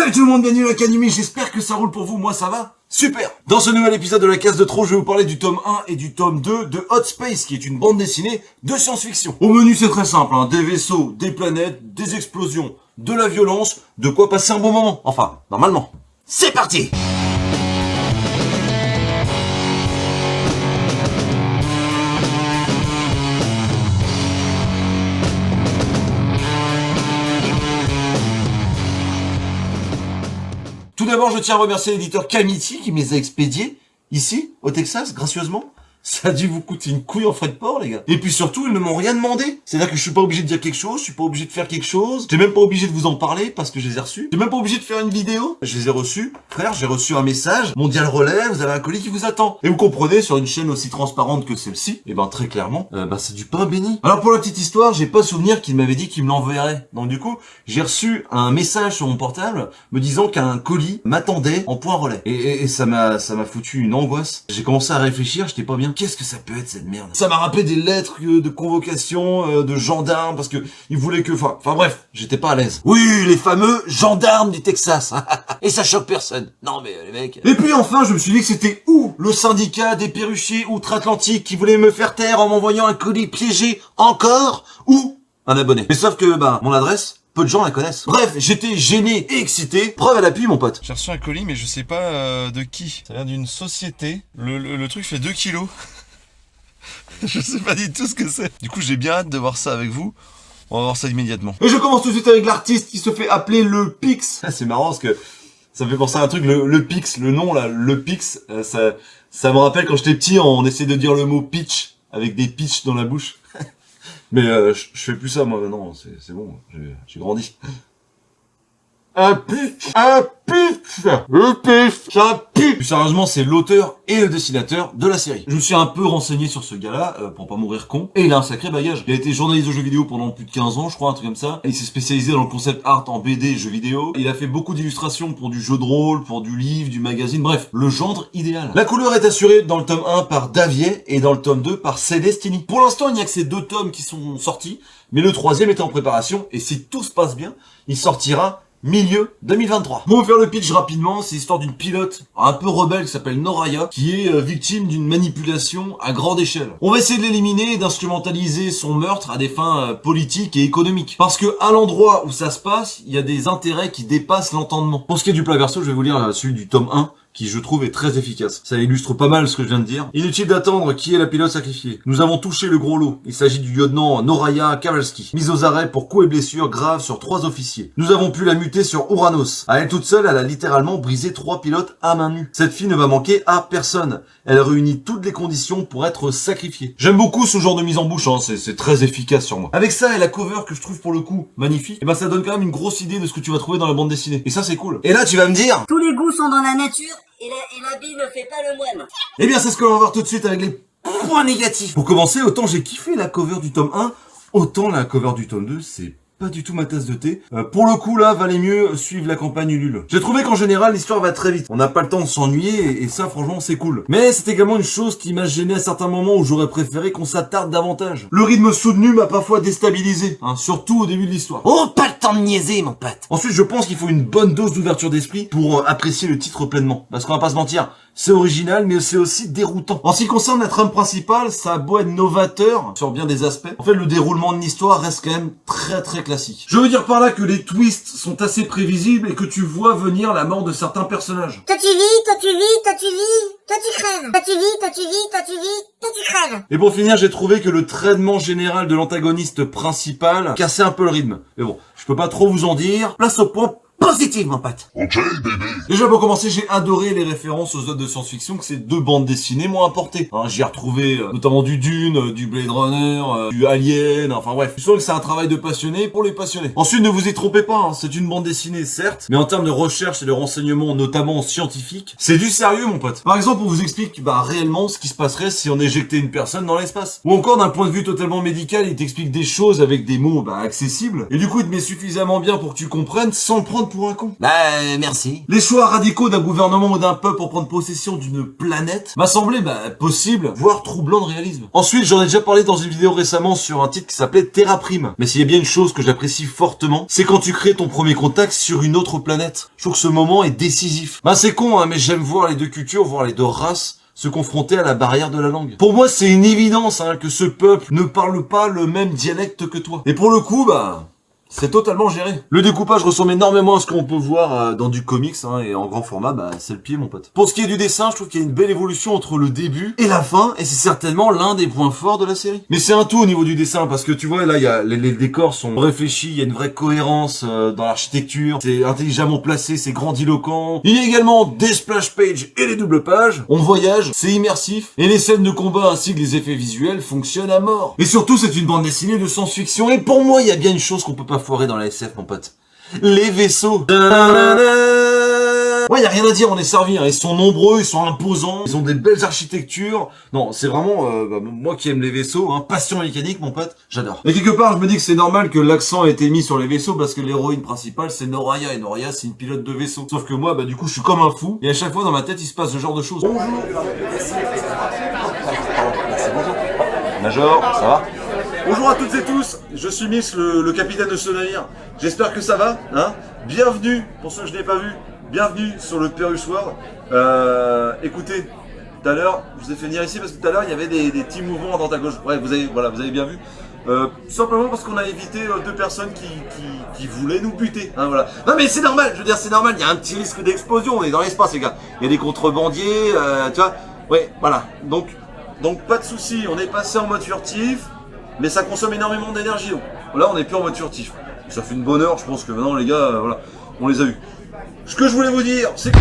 Salut tout le monde, bienvenue à l'Académie, j'espère que ça roule pour vous, moi ça va super. Dans ce nouvel épisode de la case de trop, je vais vous parler du tome 1 et du tome 2 de Hot Space, qui est une bande dessinée de science-fiction. Au menu c'est très simple, hein, des vaisseaux, des planètes, des explosions, de la violence, de quoi passer un bon moment, enfin, normalement. C'est parti. Tout d'abord, je tiens à remercier l'éditeur Kamiti qui me les a expédiés, ici, au Texas, gracieusement. Ça a dû vous coûter une couille en frais de port, les gars. Et puis surtout, ils ne m'ont rien demandé. C'est-à-dire que je suis pas obligé de dire quelque chose, je suis pas obligé de faire quelque chose. J'ai même pas obligé de vous en parler parce que je les ai reçus. J'ai même pas obligé de faire une vidéo. Je les ai reçus. Frère, j'ai reçu un message. Mondial Relais, vous avez un colis qui vous attend. Et vous comprenez, sur une chaîne aussi transparente que celle-ci, et ben très clairement, c'est du pain béni. Alors pour la petite histoire, j'ai pas souvenir qu'il m'avait dit qu'il me l'enverrait. Donc du coup, j'ai reçu un message sur mon portable me disant qu'un colis m'attendait en point relais. Et ça m'a foutu une angoisse. J'ai commencé à réfléchir, j'étais pas bien. Qu'est-ce que ça peut être cette merde? Ça m'a rappelé des lettres de convocation de gendarmes parce que ils voulaient que, enfin bref, j'étais pas à l'aise. Oui, les fameux gendarmes du Texas. Et ça choque personne. Non mais les mecs. Et puis enfin, je me suis dit que c'était ou le syndicat des perruchiers outre-Atlantique qui voulait me faire taire en m'envoyant un colis piégé encore, ou un abonné. Mais sauf que mon adresse, peu de gens la connaissent. Bref, j'étais gêné et excité. Preuve à l'appui, mon pote. J'ai reçu un colis, mais je sais pas de qui. Ça vient d'une société. Le truc fait 2 kilos. Je sais pas du tout ce que c'est. Du coup, j'ai bien hâte de voir ça avec vous. On va voir ça immédiatement. Et je commence tout de suite avec l'artiste qui se fait appeler le Pix. Ah, c'est marrant parce que ça me fait penser à un truc, le Pix, le nom là, le Pix, ça me rappelle quand j'étais petit, on essayait de dire le mot pitch avec des pitchs dans la bouche. Mais je fais plus ça moi maintenant, c'est bon, j'ai grandi. Un pitch, le pitch, c'est un pitch. Plus sérieusement, c'est l'auteur et le dessinateur de la série. Je me suis un peu renseigné sur ce gars-là, pour pas mourir con, et il a un sacré bagage. Il a été journaliste de jeux vidéo pendant plus de 15 ans, je crois, un truc comme ça. Et il s'est spécialisé dans le concept art en BD et jeux vidéo. Il a fait beaucoup d'illustrations pour du jeu de rôle, pour du livre, du magazine, bref, le genre idéal. La couleur est assurée dans le tome 1 par Davier et dans le tome 2 par Célestini. Pour l'instant, il n'y a que ces 2 tomes qui sont sortis, mais le 3e est en préparation, et si tout se passe bien, il sortira milieu 2023. Bon, on va faire le pitch rapidement. C'est l'histoire d'une pilote un peu rebelle qui s'appelle Noraya, qui est victime d'une manipulation à grande échelle. On va essayer de l'éliminer et d'instrumentaliser son meurtre à des fins politiques et économiques. Parce que à l'endroit où ça se passe, il y a des intérêts qui dépassent l'entendement. Pour ce qui est du plat verso, je vais vous lire celui du tome 1. Qui je trouve est très efficace. Ça illustre pas mal ce que je viens de dire. Inutile d'attendre qui est la pilote sacrifiée. Nous avons touché le gros lot. Il s'agit du lieutenant Noraya Kowalski, mise aux arrêts pour coups et blessures graves sur 3 officiers. Nous avons pu la muter sur Uranus. À elle toute seule, elle a littéralement brisé 3 pilotes à main nue. Cette fille ne va manquer à personne. Elle réunit toutes les conditions pour être sacrifiée. J'aime beaucoup ce genre de mise en bouche, hein. C'est très efficace sur moi. Avec ça et la cover que je trouve pour le coup magnifique, et ça donne quand même une grosse idée de ce que tu vas trouver dans la bande dessinée. Et ça c'est cool. Et là tu vas me dire, tous les goûts sont dans la nature. Et la bille ne fait pas le moine. Eh bien, c'est ce que l'on va voir tout de suite avec les points négatifs. Pour commencer, autant j'ai kiffé la cover du tome 1, autant la cover du tome 2, c'est pas du tout ma tasse de thé. Pour le coup, là, valait mieux suivre la campagne Ulule. J'ai trouvé qu'en général, l'histoire va très vite. On n'a pas le temps de s'ennuyer, et ça, franchement, c'est cool. Mais c'est également une chose qui m'a gêné à certains moments où j'aurais préféré qu'on s'attarde davantage. Le rythme soutenu m'a parfois déstabilisé, hein, surtout au début de l'histoire. Oh, pas le temps de niaiser, mon pote. Ensuite, je pense qu'il faut une bonne dose d'ouverture d'esprit pour apprécier le titre pleinement. Parce qu'on va pas se mentir, c'est original, mais c'est aussi déroutant. En ce qui concerne la trame principale, ça a beau être novateur sur bien des aspects. En fait, le déroulement de l'histoire reste quand même très très classique. Je veux dire par là que les twists sont assez prévisibles et que tu vois venir la mort de certains personnages. Toi tu vis, toi tu vis, toi tu vis, toi tu crèves. Toi tu vis, toi tu vis, toi tu vis, toi tu crèves. Et pour finir, j'ai trouvé que le traitement général de l'antagoniste principal cassait un peu le rythme. Mais bon, je peux pas trop vous en dire. Place au point positif, mon pote. Ok, bébé. Déjà, pour commencer, j'ai adoré les références aux œuvres de science-fiction que ces 2 bandes dessinées m'ont apporté. Hein, j'y ai retrouvé notamment du Dune, du Blade Runner, du Alien, enfin bref. Je sens que c'est un travail de passionné pour les passionnés. Ensuite, ne vous y trompez pas, hein, c'est une bande dessinée, certes, mais en termes de recherche et de renseignements, notamment scientifiques, c'est du sérieux, mon pote. Par exemple, on vous explique réellement ce qui se passerait si on éjectait une personne dans l'espace. Ou encore, d'un point de vue totalement médical, il t'explique des choses avec des mots accessibles, et du coup, il te met suffisamment bien pour que tu comprennes sans le prendre pour un con. Bah, merci. Les choix radicaux d'un gouvernement ou d'un peuple pour prendre possession d'une planète m'a semblé possible, voire troublant de réalisme. Ensuite, j'en ai déjà parlé dans une vidéo récemment sur un titre qui s'appelait Terra Prime. Mais s'il y a bien une chose que j'apprécie fortement, c'est quand tu crées ton premier contact sur une autre planète. Je trouve que ce moment est décisif. C'est con, hein, mais j'aime voir les deux cultures, voir les deux races se confronter à la barrière de la langue. Pour moi, c'est une évidence que ce peuple ne parle pas le même dialecte que toi. Et pour le coup, c'est totalement géré. Le découpage ressemble énormément à ce qu'on peut voir dans du comics, et en grand format, c'est le pied, mon pote. Pour ce qui est du dessin, je trouve qu'il y a une belle évolution entre le début et la fin, et c'est certainement l'un des points forts de la série. Mais c'est un tout au niveau du dessin, parce que tu vois, là, il y a les décors sont réfléchis, il y a une vraie cohérence dans l'architecture, c'est intelligemment placé, c'est grandiloquent. Il y a également des splash pages et des doubles pages. On voyage, c'est immersif, et les scènes de combat ainsi que les effets visuels fonctionnent à mort. Et surtout, c'est une bande dessinée de science-fiction, et pour moi, il y a bien une chose qu'on peut pas foirer dans la SF, mon pote. Les vaisseaux. Ouais, y a rien à dire, on est servi, ils sont nombreux, ils sont imposants, ils ont des belles architectures. Non, c'est vraiment, moi qui aime les vaisseaux, passion mécanique, mon pote, j'adore. Et quelque part, je me dis que c'est normal que l'accent ait été mis sur les vaisseaux parce que l'héroïne principale, c'est Noraya, et Noraya, c'est une pilote de vaisseau. Sauf que moi, du coup, je suis comme un fou, et à chaque fois, dans ma tête, il se passe ce genre de choses. Bonjour. Major, ça va? Bonjour à toutes et tous, je suis Miss, le capitaine de ce navire. J'espère que ça va, Bienvenue, pour ceux que je n'ai pas vu, bienvenue sur le Perus World. Écoutez, tout à l'heure, je vous ai fait venir ici parce que tout à l'heure, il y avait des petits mouvements à droite à gauche. Ouais, vous avez bien vu. Simplement parce qu'on a évité deux personnes qui voulaient nous buter, voilà. Non mais c'est normal, je veux dire, c'est normal, il y a un petit risque d'explosion, on est dans l'espace, les gars. Il y a des contrebandiers, tu vois. Ouais, voilà, donc pas de souci, on est passé en mode furtif. Mais ça consomme énormément d'énergie. Donc là, on n'est plus en mode furtif. Ça fait une bonne heure, je pense que maintenant, les gars, voilà, on les a eus. Ce que je voulais vous dire, c'est que...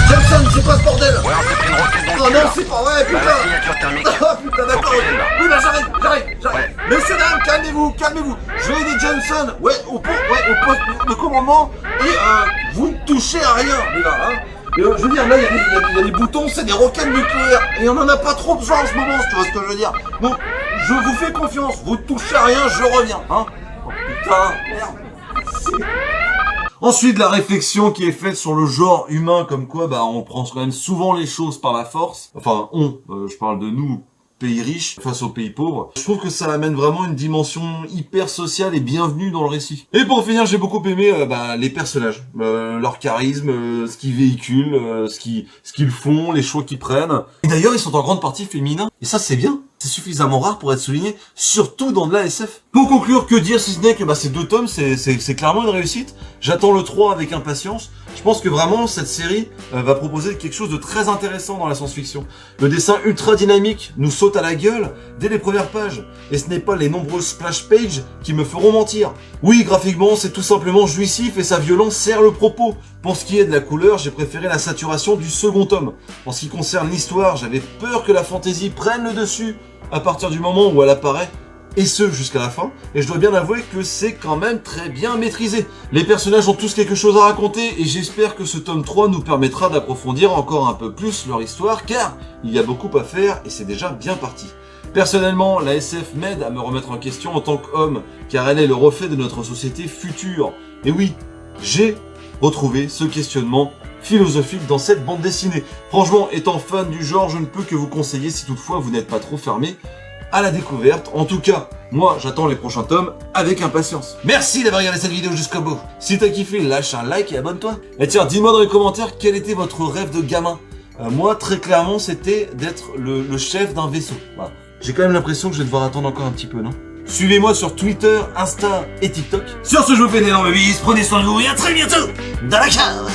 Jackson, c'est quoi ce bordel? Ouais, on s'est pris une roquette dans le Oh non, cœur. c'est pas... Ouais, putain. La signature thermique. Ah putain, d'accord. Oui, j'arrive. Ouais. Messieurs, dames, calmez-vous. Je vais aider Johnson, au poste de commandement, et vous ne touchez à rien, les gars, Et je veux dire, là, il y a des boutons, c'est des roquettes nucléaires. Et on en a pas trop besoin en ce moment, si tu vois ce que je veux dire. Donc, je vous fais confiance. Vous touchez à rien, je reviens, Oh putain, merde. Ensuite, la réflexion qui est faite sur le genre humain, comme quoi, on prend quand même souvent les choses par la force. Enfin, je parle de nous, pays riches face aux pays pauvres. Je trouve que ça amène vraiment une dimension hyper sociale et bienvenue dans le récit. Et pour finir, j'ai beaucoup aimé les personnages, leur charisme, ce qu'ils véhiculent, ce qu'ils font, les choix qu'ils prennent. Et d'ailleurs, ils sont en grande partie féminins. Et ça, c'est bien. C'est suffisamment rare pour être souligné, surtout dans de la SF. Pour conclure, que dire si ce n'est que ces 2 tomes, c'est clairement une réussite. J'attends le 3 avec impatience. Je pense que vraiment, cette série va proposer quelque chose de très intéressant dans la science-fiction. Le dessin ultra dynamique nous saute à la gueule dès les premières pages. Et ce n'est pas les nombreuses splash pages qui me feront mentir. Oui, graphiquement, c'est tout simplement jouissif et sa violence sert le propos. Pour ce qui est de la couleur, j'ai préféré la saturation du second tome. En ce qui concerne l'histoire, j'avais peur que la fantaisie prenne le dessus à partir du moment où elle apparaît, et ce jusqu'à la fin, et je dois bien avouer que c'est quand même très bien maîtrisé. Les personnages ont tous quelque chose à raconter, et j'espère que ce tome 3 nous permettra d'approfondir encore un peu plus leur histoire, car il y a beaucoup à faire, et c'est déjà bien parti. Personnellement, la SF m'aide à me remettre en question en tant qu'homme, car elle est le reflet de notre société future. Et oui, j'ai retrouvé ce questionnement philosophique dans cette bande dessinée. Franchement, étant fan du genre, je ne peux que vous conseiller si toutefois vous n'êtes pas trop fermé à la découverte. En tout cas, moi j'attends les prochains tomes avec impatience. Merci d'avoir regardé cette vidéo jusqu'au bout. Si t'as kiffé, lâche un like et abonne-toi. Et tiens, dis-moi dans les commentaires quel était votre rêve de gamin. Moi, très clairement, c'était d'être le chef d'un vaisseau. Voilà. J'ai quand même l'impression que je vais devoir attendre encore un petit peu, non? Suivez-moi sur Twitter, Insta et TikTok. Sur ce, je vous fais d'énormes bises, prenez soin de vous et à très bientôt dans la cave.